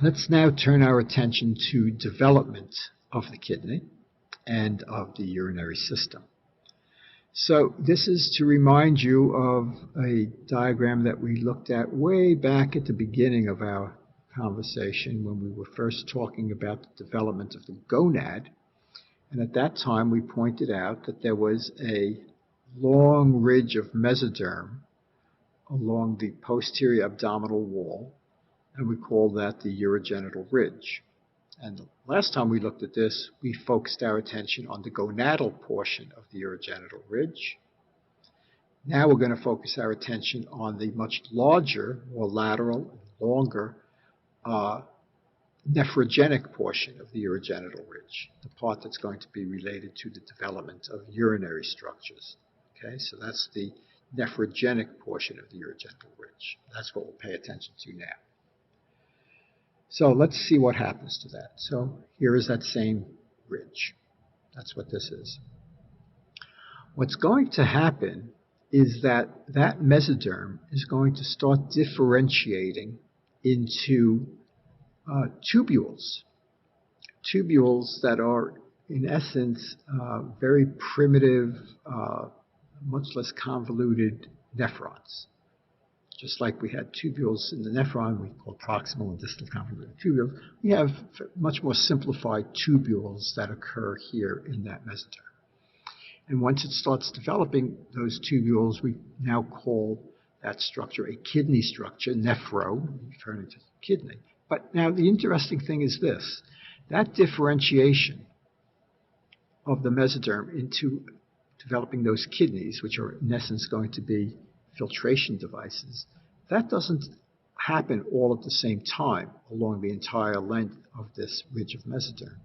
Let's now turn our attention to development of the kidney and of the urinary system. So this is to remind you of a diagram that we looked at way back at the beginning of our conversation when we were first talking about the development of the gonad. And at that time, we pointed out that there was a long ridge of mesoderm along the posterior abdominal wall, and we call that the urogenital ridge. And the last time we looked at this, we focused our attention on the gonadal portion of the urogenital ridge. Now we're going to focus our attention on the much larger, more lateral, and longer nephrogenic portion of the urogenital ridge, the part that's going to be related to the development of urinary structures. Okay, so that's the nephrogenic portion of the urogenital ridge. That's what we'll pay attention to now. So let's see what happens to that. So here is that same ridge. That's what this is. What's going to happen is that that mesoderm is going to start differentiating into tubules. Tubules that are, in essence, very primitive, much less convoluted nephrons. Just like we had tubules in the nephron, we call proximal and distal convoluted tubules, we have much more simplified tubules that occur here in that mesoderm. And once it starts developing those tubules, we now call that structure a kidney structure, nephro, referring to kidney. But now the interesting thing is this, that differentiation of the mesoderm into developing those kidneys, which are in essence going to be filtration devices, that doesn't happen all at the same time along the entire length of this ridge of mesoderm.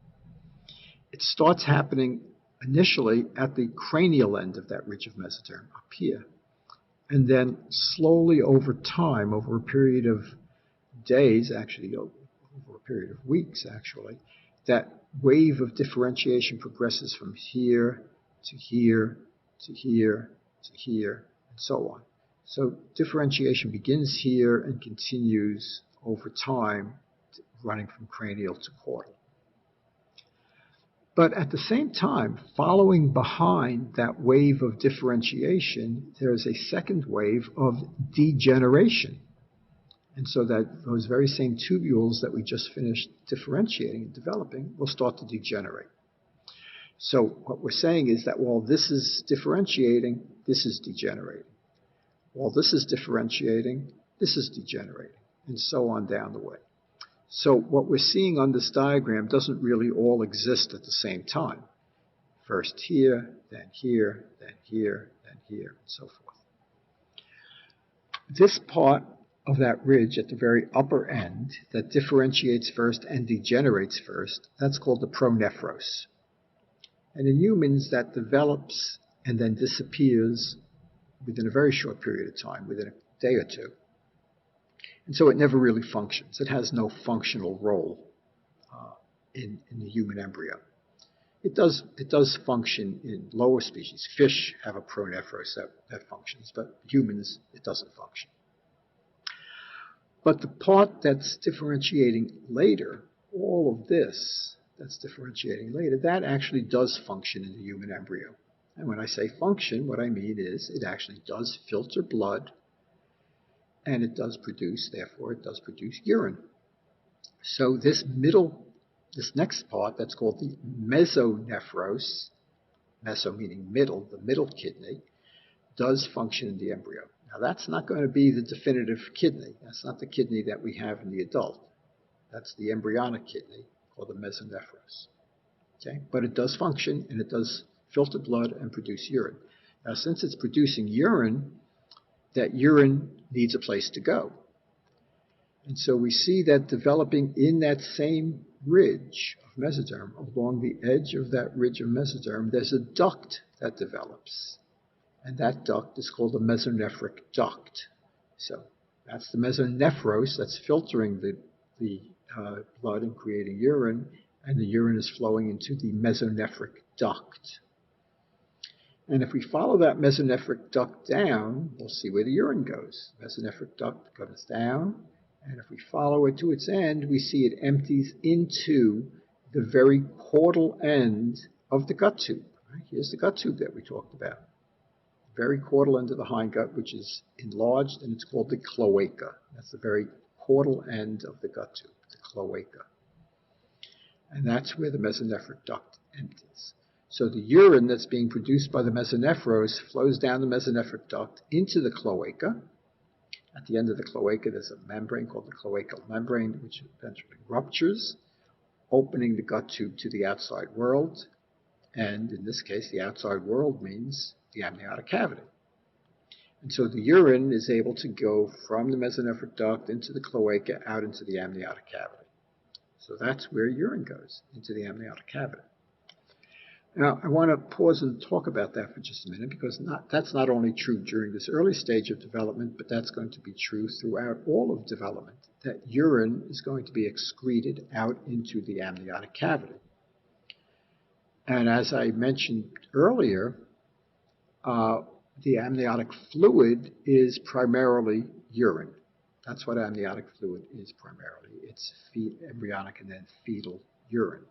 It starts happening initially at the cranial end of that ridge of mesoderm up here, and then slowly over time, over a period of days, actually over a period of weeks actually, that wave of differentiation progresses from here to here to here to here and so on. So differentiation begins here and continues over time, running from cranial to caudal. But at the same time, following behind that wave of differentiation, there is a second wave of degeneration. And so that those very same tubules that we just finished differentiating and developing will start to degenerate. So what we're saying is that while this is differentiating, this is degenerating. While this is differentiating, this is degenerating, and so on down the way. So what we're seeing on this diagram doesn't really all exist at the same time. First here, then here, then here, then here, and so forth. This part of that ridge at the very upper end that differentiates first and degenerates first, that's called the pronephros. And in humans, that develops and then disappears within a very short period of time, within a day or two. And so it never really functions. It has no functional role in the human embryo. It does function in lower species. Fish have a pronephros that functions, but humans, it doesn't function. But the part that's differentiating later, all of this that's differentiating later, that actually does function in the human embryo. And when I say function, what I mean is it actually does filter blood, and it does produce, therefore, it does produce urine. So this next part, that's called the mesonephros, meso meaning middle, the middle kidney, does function in the embryo. Now that's not going to be the definitive kidney. That's not the kidney that we have in the adult. That's the embryonic kidney called the mesonephros. Okay? But it does function, and it does filter blood and produce urine. Now since it's producing urine, that urine needs a place to go. And so we see that developing in that same ridge of mesoderm, along the edge of that ridge of mesoderm, there's a duct that develops. And that duct is called the mesonephric duct. So that's the mesonephros that's filtering the blood and creating urine, and the urine is flowing into the mesonephric duct. And if we follow that mesonephric duct down, we'll see where the urine goes. Mesonephric duct goes down, And if we follow it to its end, we see it empties into the very caudal end of the gut tube. Right? Here's the gut tube that we talked about. Very caudal end of the hindgut, which is enlarged, and it's called the cloaca. That's the very caudal end of the gut tube, the cloaca. And that's where the mesonephric duct empties. So the urine that's being produced by the mesonephros flows down the mesonephric duct into the cloaca. At the end of the cloaca, there's a membrane called the cloacal membrane, which eventually ruptures, opening the gut tube to the outside world. And in this case, the outside world means the amniotic cavity. And so the urine is able to go from the mesonephric duct into the cloaca out into the amniotic cavity. So that's where urine goes, into the amniotic cavity. Now, I want to pause and talk about that for just a minute, because that's not only true during this early stage of development, but that's going to be true throughout all of development, that urine is going to be excreted out into the amniotic cavity. And as I mentioned earlier, the amniotic fluid is primarily urine. That's what amniotic fluid is primarily. It's embryonic and then fetal urine.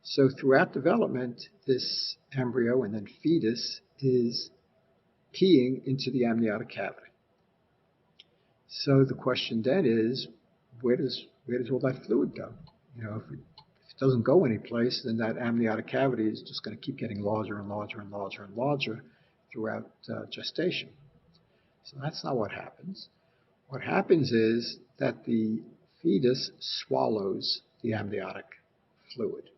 So throughout development, this embryo and then fetus is peeing into the amniotic cavity. So the question then is, where does all that fluid go? You know, if it doesn't go anyplace, then that amniotic cavity is just going to keep getting larger and larger and larger and larger throughout gestation. So that's not what happens. What happens is that the fetus swallows the amniotic fluid.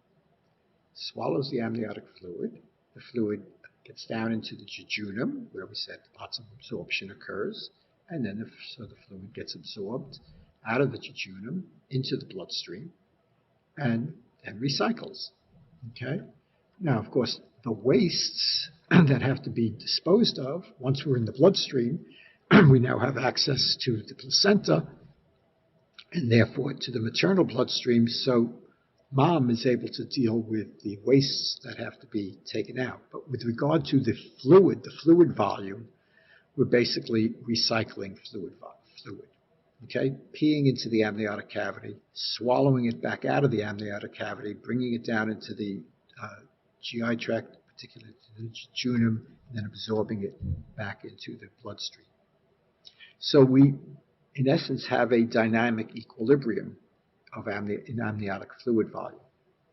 Swallows the amniotic fluid. The fluid gets down into the jejunum, where we said lots of absorption occurs, and then the fluid gets absorbed out of the jejunum into the bloodstream and then recycles. Okay? Now, of course, the wastes that have to be disposed of, once we're in the bloodstream, we now have access to the placenta and therefore to the maternal bloodstream, so mom is able to deal with the wastes that have to be taken out. But with regard to the fluid volume, we're basically recycling fluid. Okay? Peeing into the amniotic cavity, swallowing it back out of the amniotic cavity, bringing it down into the GI tract, particularly to the jejunum, and then absorbing it back into the bloodstream. So we, in essence, have a dynamic equilibrium in amniotic fluid volume,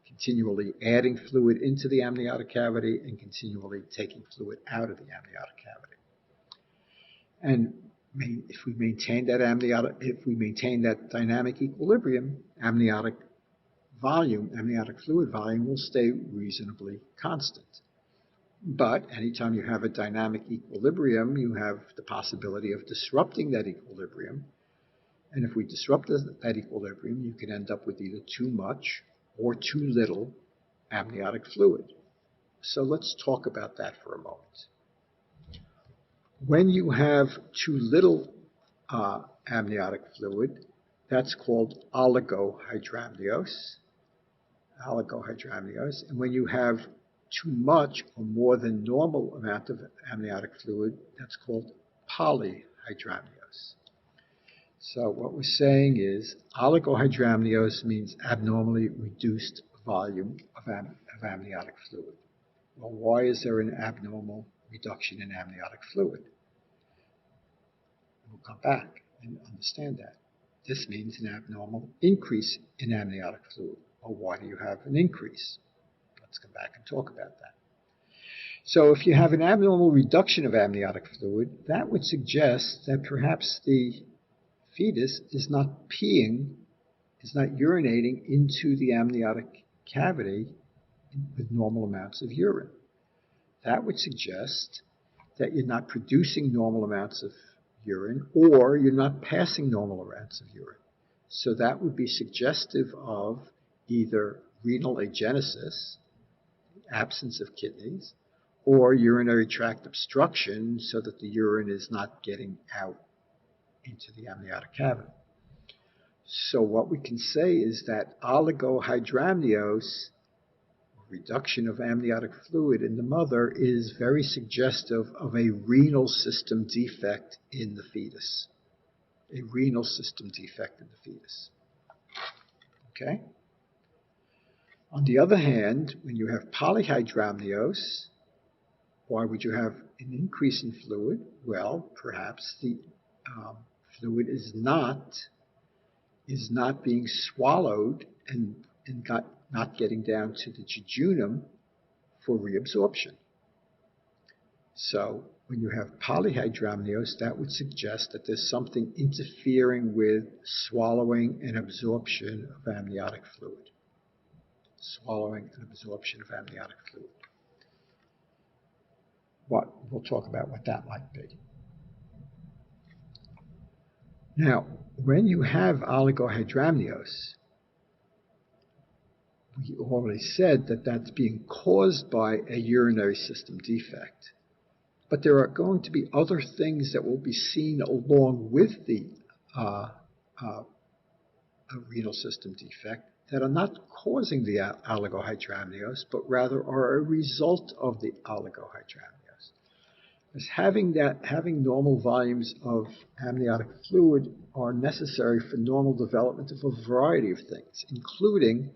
continually adding fluid into the amniotic cavity and continually taking fluid out of the amniotic cavity. And if we maintain that dynamic equilibrium, amniotic fluid volume will stay reasonably constant. But anytime you have a dynamic equilibrium, you have the possibility of disrupting that equilibrium. And if we disrupt that equilibrium, you can end up with either too much or too little amniotic fluid. So let's talk about that for a moment. When you have too little amniotic fluid, that's called oligohydramnios. And when you have too much or more than normal amount of amniotic fluid, that's called polyhydramnios. So what we're saying is oligohydramnios means abnormally reduced volume of amniotic fluid. Well, why is there an abnormal reduction in amniotic fluid? We'll come back and understand that. This means an abnormal increase in amniotic fluid. Well, why do you have an increase? Let's come back and talk about that. So if you have an abnormal reduction of amniotic fluid, that would suggest that perhaps the fetus is not urinating into the amniotic cavity with normal amounts of urine. That would suggest that you're not producing normal amounts of urine, or you're not passing normal amounts of urine. So that would be suggestive of either renal agenesis, absence of kidneys, or urinary tract obstruction, so that the urine is not getting out into the amniotic cavity. So what we can say is that oligohydramnios, reduction of amniotic fluid in the mother, is very suggestive of a renal system defect in the fetus. a renal system defect in the fetus. Okay? On the other hand, when you have polyhydramnios, why would you have an increase in fluid? Well, perhaps the fluid is not being swallowed and not getting down to the jejunum for reabsorption. So when you have polyhydramnios, that would suggest that there's something interfering with swallowing and absorption of amniotic fluid. Swallowing and absorption of amniotic fluid. We'll talk about what that might be. Now, when you have oligohydramnios, we already said that that's being caused by a urinary system defect. But there are going to be other things that will be seen along with the renal system defect that are not causing the oligohydramnios, but rather are a result of the oligohydramnios. As having normal volumes of amniotic fluid are necessary for normal development of a variety of things, including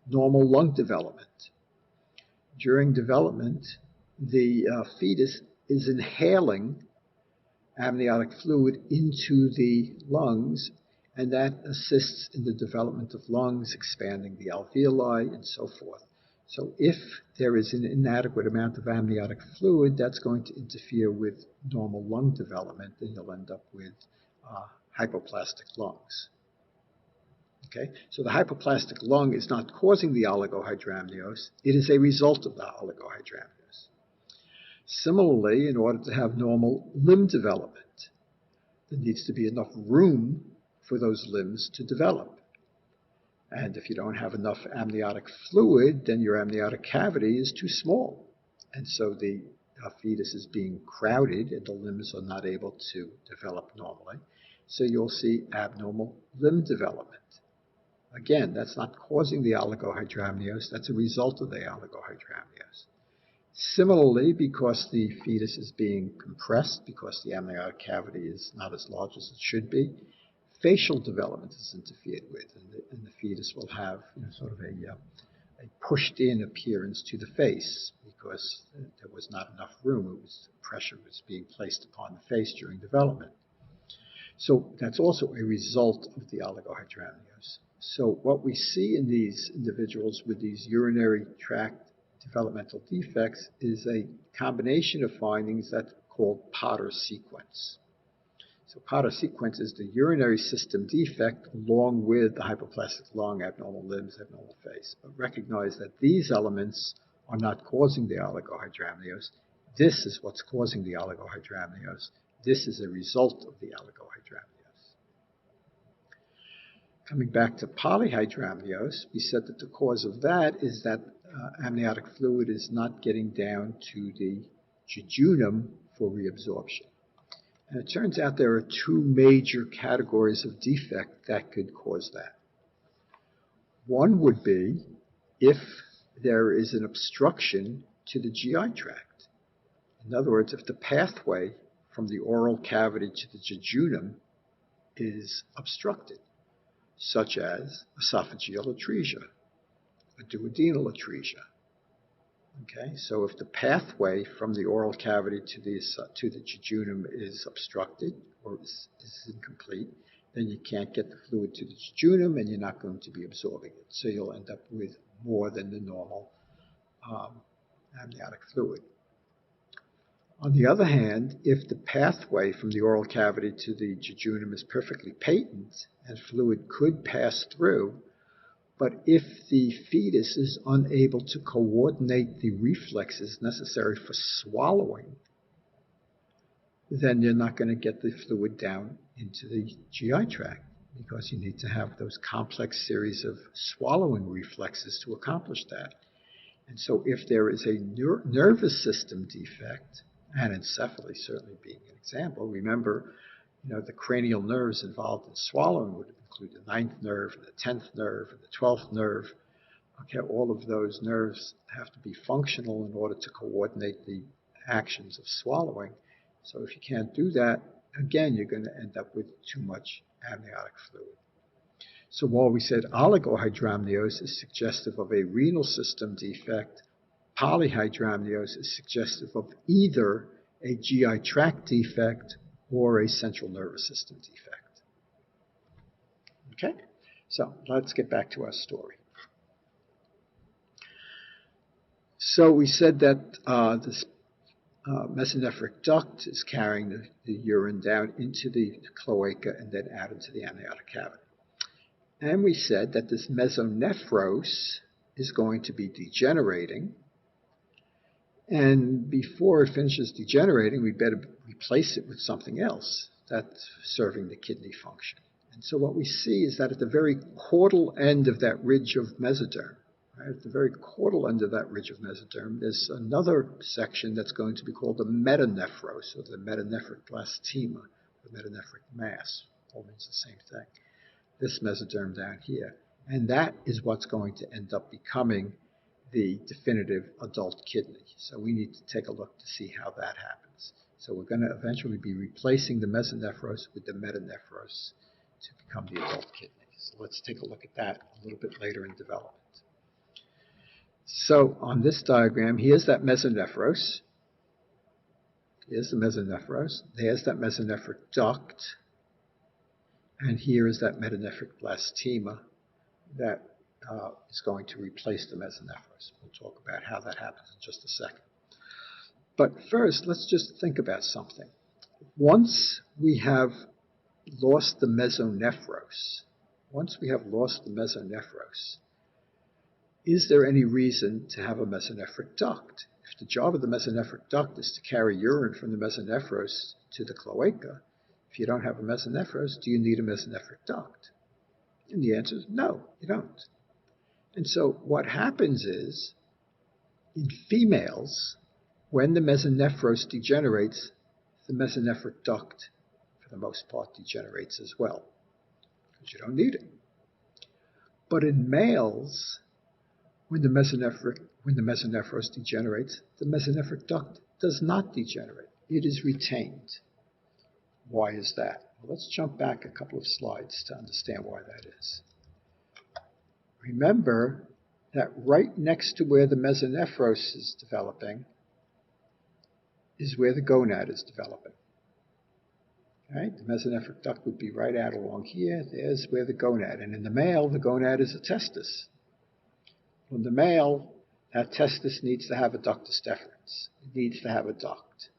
normal lung development. During development, the fetus is inhaling amniotic fluid into the lungs, and that assists in the development of lungs, expanding the alveoli, and so forth. So if there is an inadequate amount of amniotic fluid, that's going to interfere with normal lung development, and you'll end up with hypoplastic lungs. Okay? So the hypoplastic lung is not causing the oligohydramnios. It is a result of the oligohydramnios. Similarly, in order to have normal limb development, there needs to be enough room for those limbs to develop. And if you don't have enough amniotic fluid, then your amniotic cavity is too small. And so the fetus is being crowded and the limbs are not able to develop normally. So you'll see abnormal limb development. Again, that's not causing the oligohydramnios, that's a result of the oligohydramnios. Similarly, because the fetus is being compressed, because the amniotic cavity is not as large as it should be, facial development is interfered with, and the fetus will have sort of a pushed-in appearance to the face because there was not enough room. Pressure was being placed upon the face during development. So that's also a result of the oligohydramnios. So what we see in these individuals with these urinary tract developmental defects is a combination of findings that's called Potter sequence. So Potter sequence is the urinary system defect along with the hypoplastic lung, abnormal limbs, abnormal face. But recognize that these elements are not causing the oligohydramnios. This is what's causing the oligohydramnios. This is a result of the oligohydramnios. Coming back to polyhydramnios, we said that the cause of that is that amniotic fluid is not getting down to the jejunum for reabsorption. And it turns out there are two major categories of defect that could cause that. One would be if there is an obstruction to the GI tract. In other words, if the pathway from the oral cavity to the jejunum is obstructed, such as esophageal atresia, a duodenal atresia. Okay, so if the pathway from the oral cavity to the jejunum is obstructed or is incomplete, then you can't get the fluid to the jejunum and you're not going to be absorbing it. So you'll end up with more than the normal amniotic fluid. On the other hand, if the pathway from the oral cavity to the jejunum is perfectly patent and fluid could pass through, but if the fetus is unable to coordinate the reflexes necessary for swallowing, then you're not going to get the fluid down into the GI tract because you need to have those complex series of swallowing reflexes to accomplish that. And so if there is a nervous system defect, and encephaly certainly being an example, remember, the cranial nerves involved in swallowing would include the 9th nerve and the 10th nerve and the 12th nerve. Okay, all of those nerves have to be functional in order to coordinate the actions of swallowing. So if you can't do that, again, you're going to end up with too much amniotic fluid. So while we said oligohydramnios is suggestive of a renal system defect, polyhydramnios is suggestive of either a GI tract defect or a central nervous system defect. Okay, so let's get back to our story. So we said that this mesonephric duct is carrying the urine down into the cloaca and then out into the amniotic cavity. And we said that this mesonephros is going to be degenerating. And before it finishes degenerating, we better replace it with something else that's serving the kidney function. And so what we see is that at the very caudal end of that ridge of mesoderm, right, at the very caudal end of that ridge of mesoderm, there's another section that's going to be called the metanephros, or the metanephric blastema, the metanephric mass. All means the same thing. This mesoderm down here. And that is what's going to end up becoming the definitive adult kidney. So we need to take a look to see how that happens. So we're going to eventually be replacing the mesonephros with the metanephros to become the adult kidney. So let's take a look at that a little bit later in development. So on this diagram, here's that mesonephros. Here's the mesonephros. There's that mesonephric duct. And here is that metanephric blastema that is going to replace the mesonephros. We'll talk about how that happens in just a second. But first, let's just think about something. Once we have lost the mesonephros, is there any reason to have a mesonephric duct? If the job of the mesonephric duct is to carry urine from the mesonephros to the cloaca, if you don't have a mesonephros, do you need a mesonephric duct? And the answer is no, you don't. And so what happens is, in females, when the mesonephros degenerates, the mesonephric duct, for the most part, degenerates as well, because you don't need it. But in males, when the mesonephros degenerates, the mesonephric duct does not degenerate. It is retained. Why is that? Well, let's jump back a couple of slides to understand why that is. Remember that right next to where the mesonephros is developing is where the gonad is developing. Right? The mesonephric duct would be right out along here. There's where the gonad. And in the male, the gonad is a testis. In the male, that testis needs to have a ductus deferens. It needs to have a duct.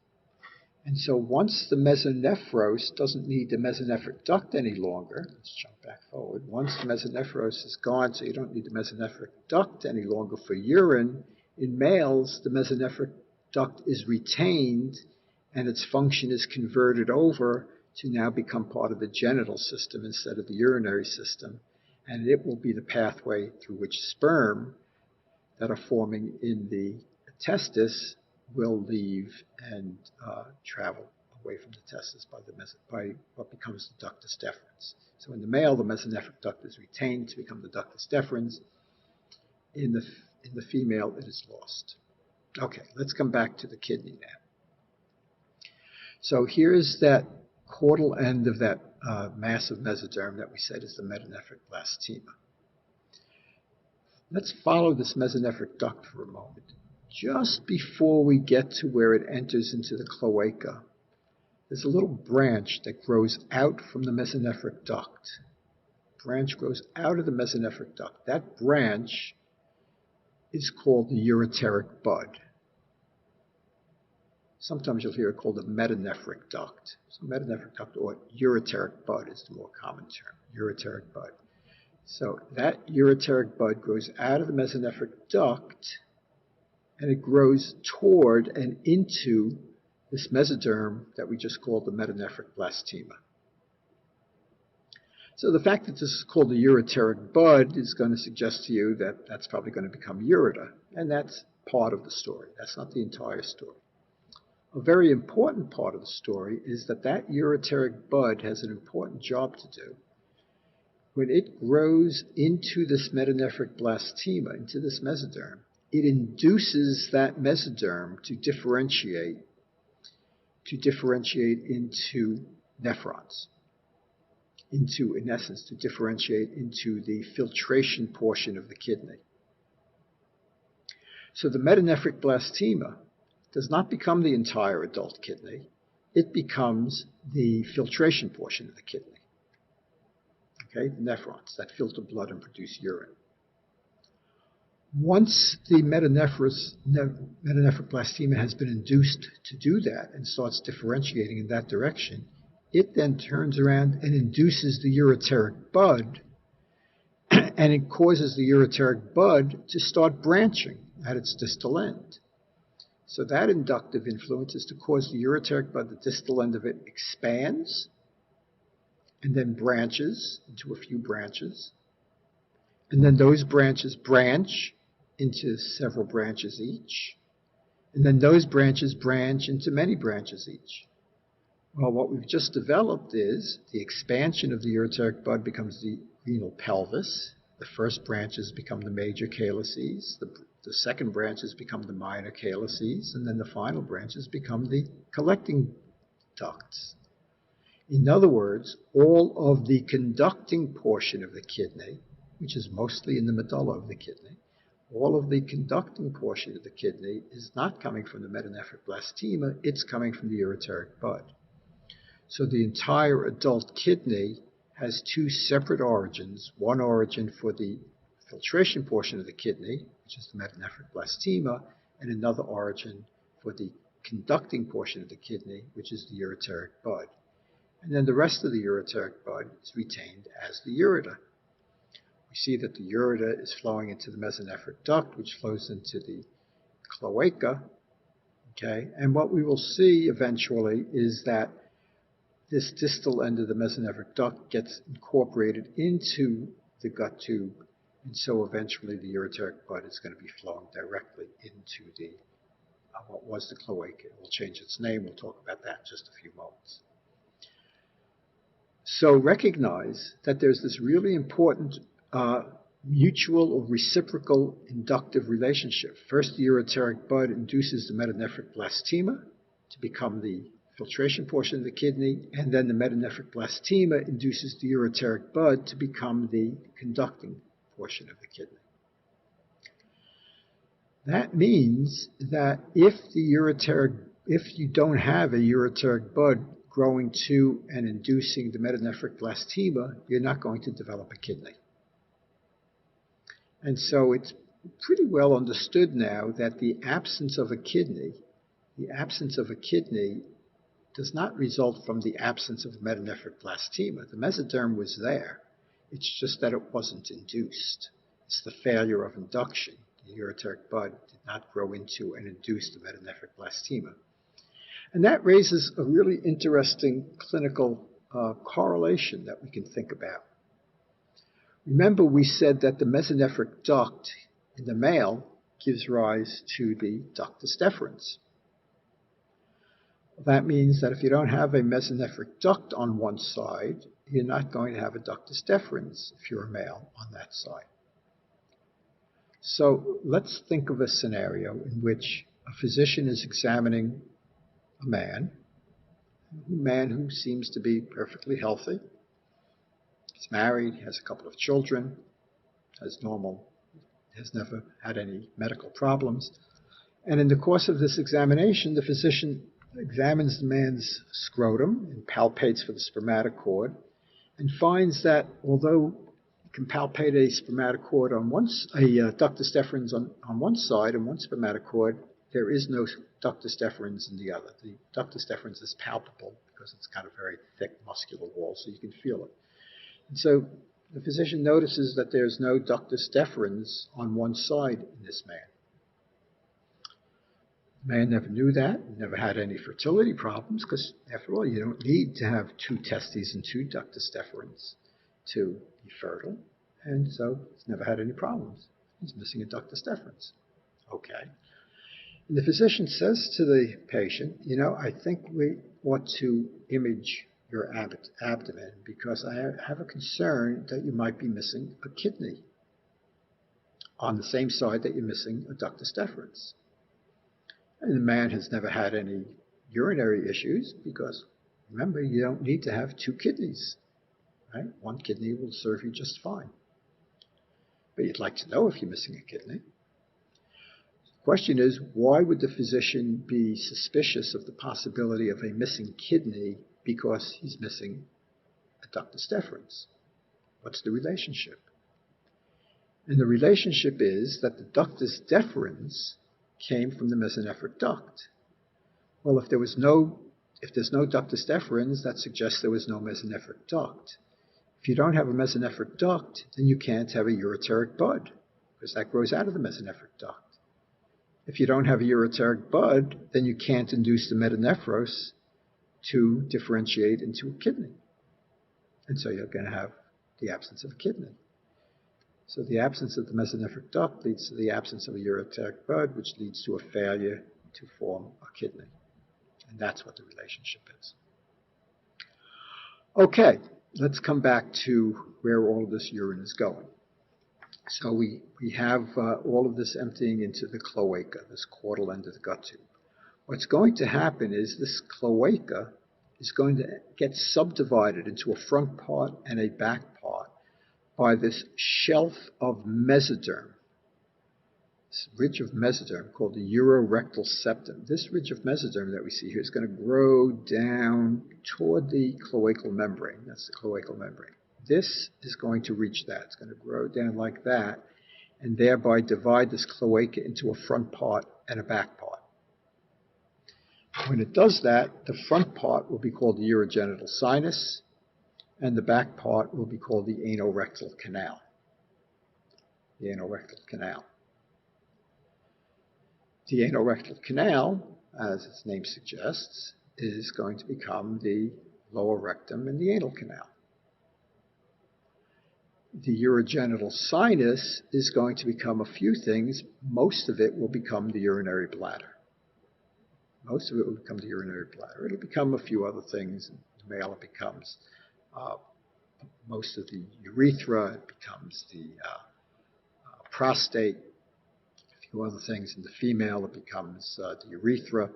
And so once the mesonephros doesn't need the mesonephric duct any longer, let's jump back forward. Once the mesonephros is gone, so you don't need the mesonephric duct any longer for urine, in males, the mesonephric duct is retained and its function is converted over to now become part of the genital system instead of the urinary system. And it will be the pathway through which sperm that are forming in the testis will leave and travel away from the testis by what becomes the ductus deferens. So in the male, the mesonephric duct is retained to become the ductus deferens. In the female, it is lost. Okay, let's come back to the kidney now. So here's that caudal end of that mass of mesoderm that we said is the metanephric blastema. Let's follow this mesonephric duct for a moment. Just before we get to where it enters into the cloaca, there's a little branch that grows out from the mesonephric duct. Branch grows out of the mesonephric duct. That branch is called the ureteric bud. Sometimes you'll hear it called the metanephric duct. So metanephric duct or ureteric bud is the more common term, ureteric bud. So that ureteric bud grows out of the mesonephric duct and it grows toward and into this mesoderm that we just called the metanephric blastema. So the fact that this is called the ureteric bud is going to suggest to you that that's probably going to become ureter, and that's part of the story. That's not the entire story. A very important part of the story is that that ureteric bud has an important job to do. When it grows into this metanephric blastema, into this mesoderm, it induces that mesoderm to differentiate into nephrons into, in essence, to differentiate into the filtration portion of the kidney. So the metanephric blastema does not become the entire adult kidney. It becomes the filtration portion of the kidney. Okay, the nephrons that filter blood and produce urine. Once the metanephric blastema has been induced to do that and starts differentiating in that direction, it then turns around and induces the ureteric bud, and it causes the ureteric bud to start branching at its distal end. So that inductive influence is to cause the ureteric bud, the distal end of it expands and then branches into a few branches. And then those branches branch into several branches each. And then those branches branch into many branches each. Well, what we've just developed is the expansion of the ureteric bud becomes the renal pelvis. The first branches become the major calyces. The second branches become the minor calyces. And then the final branches become the collecting ducts. In other words, all of the conducting portion of the kidney, which is mostly in the medulla of the kidney, all of the conducting portion of the kidney is not coming from the metanephric blastema, it's coming from the ureteric bud. So the entire adult kidney has two separate origins, one origin for the filtration portion of the kidney, which is the metanephric blastema, and another origin for the conducting portion of the kidney, which is the ureteric bud. And then the rest of the ureteric bud is retained as the ureter. We see that the ureter is flowing into the mesonephric duct, which flows into the cloaca. Okay? And what we will see eventually is that this distal end of the mesonephric duct gets incorporated into the gut tube, and so eventually the ureteric bud is going to be flowing directly into the what was the cloaca. It will change its name. We'll talk about that in just a few moments. So recognize that there's this really important mutual or reciprocal inductive relationship. First, the ureteric bud induces the metanephric blastema to become the filtration portion of the kidney, and then the metanephric blastema induces the ureteric bud to become the conducting portion of the kidney. That means that if you don't have a ureteric bud growing to and inducing the metanephric blastema, you're not going to develop a kidney. And so it's pretty well understood now that the absence of a kidney does not result from the absence of metanephric blastema. The mesoderm was there. It's just that it wasn't induced. It's the failure of induction. The ureteric bud did not grow into and induce the metanephric blastema. And that raises a really interesting clinical correlation that we can think about. Remember, we said that the mesonephric duct in the male gives rise to the ductus deferens. That means that if you don't have a mesonephric duct on one side, you're not going to have a ductus deferens if you're a male on that side. So let's think of a scenario in which a physician is examining a man who seems to be perfectly healthy. He's married, has a couple of children, has never had any medical problems. And in the course of this examination, the physician examines the man's scrotum and palpates for the spermatocord and finds that although you can palpate a spermatocord a ductus deferens on one side and one spermatocord, there is no ductus deferens in the other. The ductus deferens is palpable because it's got a very thick muscular wall, so you can feel it. And so the physician notices that there's no ductus deferens on one side in this man. The man never knew that, never had any fertility problems, because after all, you don't need to have two testes and two ductus deferens to be fertile. And so he's never had any problems. He's missing a ductus deferens. Okay. And the physician says to the patient, I think we ought to image your abdomen because I have a concern that you might be missing a kidney on the same side that you're missing a ductus deferens. And the man has never had any urinary issues because Remember, you don't need to have two kidneys, right? One kidney will serve you just fine. But you'd like to know if you're missing a kidney. The question is, why would the physician be suspicious of the possibility of a missing kidney because he's missing a ductus deferens? What's the relationship? And the relationship is that the ductus deferens came from the mesonephric duct. Well, if there's no ductus deferens, that suggests there was no mesonephric duct. If you don't have a mesonephric duct, then you can't have a ureteric bud, because that grows out of the mesonephric duct. If you don't have a ureteric bud, then you can't induce the metanephros to differentiate into a kidney. And so you're going to have the absence of a kidney. So the absence of the mesonephric duct leads to the absence of a ureteric bud, which leads to a failure to form a kidney. And that's what the relationship is. Okay, let's come back to where all of this urine is going. So we have all of this emptying into the cloaca, this caudal end of the gut tube. What's going to happen is this cloaca is going to get subdivided into a front part and a back part by this shelf of mesoderm, this ridge of mesoderm called the urorectal septum. This ridge of mesoderm that we see here is going to grow down toward the cloacal membrane. That's the cloacal membrane. This is going to reach that. It's going to grow down like that and thereby divide this cloaca into a front part and a back part. When it does that, the front part will be called the urogenital sinus, and the back part will be called the anorectal canal. The anorectal canal. The anorectal canal, as its name suggests, is going to become the lower rectum and the anal canal. The urogenital sinus is going to become a few things. Most of it will become the urinary bladder. Most of it will become the urinary bladder. It'll become a few other things. In the male, it becomes most of the urethra. It becomes the prostate. A few other things. In the female, it becomes the urethra.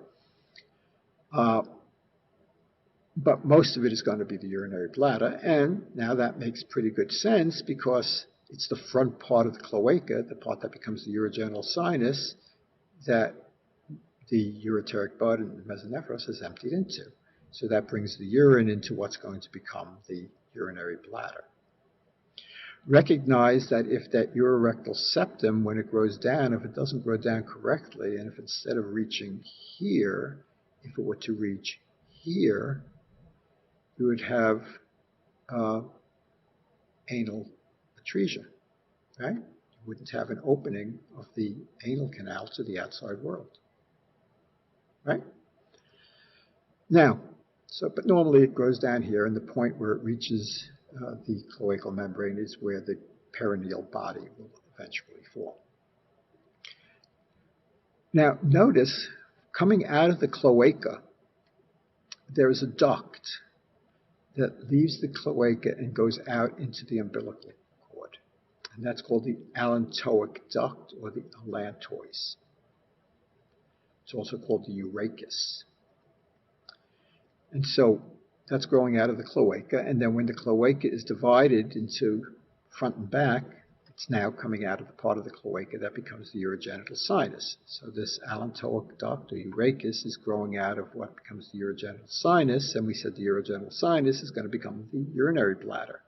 But most of it is going to be the urinary bladder. And now that makes pretty good sense because it's the front part of the cloaca, the part that becomes the urogenital sinus, that the ureteric bud and the mesonephros is emptied into. So that brings the urine into what's going to become the urinary bladder. Recognize that if that urorectal septum, when it grows down, if it doesn't grow down correctly, and if instead of reaching here, if it were to reach here, you would have anal atresia, right? You wouldn't have an opening of the anal canal to the outside world. Right? Now, but normally it grows down here, and the point where it reaches the cloacal membrane is where the perineal body will eventually form. Now, notice, coming out of the cloaca, there is a duct that leaves the cloaca and goes out into the umbilical cord. And that's called the allantoic duct, or the allantois. It's also called the urachus. And so that's growing out of the cloaca, and then when the cloaca is divided into front and back, it's now coming out of the part of the cloaca that becomes the urogenital sinus. So this allantoic duct, or urachus, is growing out of what becomes the urogenital sinus, and we said the urogenital sinus is going to become the urinary bladder.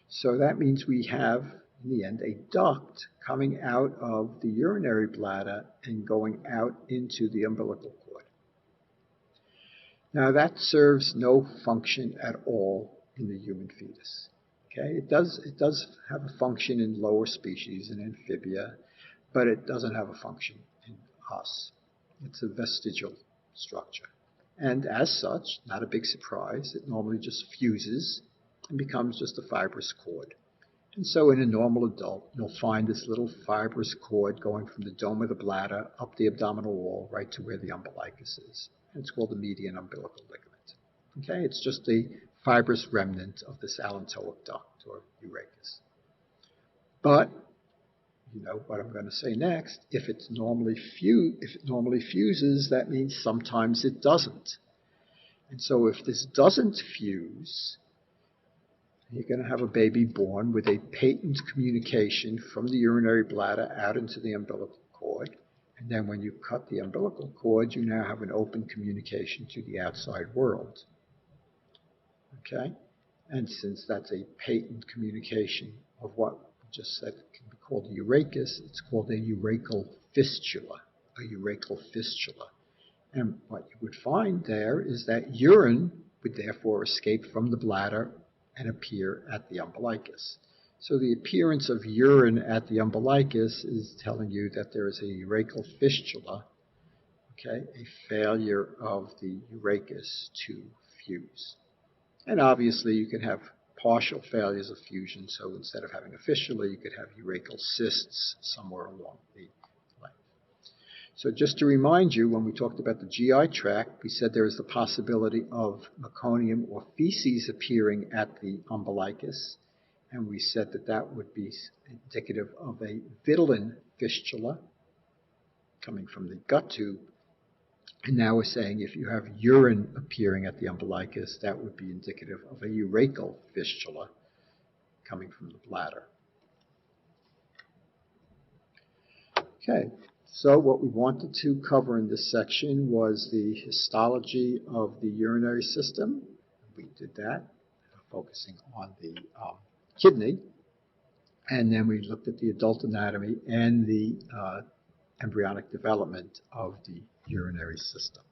So that means we have, in the end, a duct coming out of the urinary bladder and going out into the umbilical cord. Now that serves no function at all in the human fetus. Okay, it does have a function in lower species and amphibia, but it doesn't have a function in us. It's a vestigial structure. And as such, not a big surprise, it normally just fuses and becomes just a fibrous cord. And so in a normal adult, you'll find this little fibrous cord going from the dome of the bladder up the abdominal wall right to where the umbilicus is. And it's called the median umbilical ligament. Okay, it's just the fibrous remnant of this allantoic duct, or urachus. But, you know what I'm going to say next, if it normally fuses, that means sometimes it doesn't. And so if this doesn't fuse, you're going to have a baby born with a patent communication from the urinary bladder out into the umbilical cord. And then when you cut the umbilical cord, you now have an open communication to the outside world. Okay? And since that's a patent communication of what we just said can be called a urachus, it's called a urachal fistula. A urachal fistula. And what you would find there is that urine would therefore escape from the bladder and appear at the umbilicus. So the appearance of urine at the umbilicus is telling you that there is a urachal fistula, okay, a failure of the urachus to fuse. And obviously you can have partial failures of fusion, so instead of having a fistula, you could have urachal cysts somewhere along the length. So just to remind you, when we talked about the GI tract, we said there is the possibility of meconium or feces appearing at the umbilicus, and we said that that would be indicative of a vitelline fistula coming from the gut tube. And now we're saying if you have urine appearing at the umbilicus, that would be indicative of a urachal fistula coming from the bladder. Okay. So what we wanted to cover in this section was the histology of the urinary system. We did that, focusing on the kidney. And then we looked at the adult anatomy and the embryonic development of the urinary system.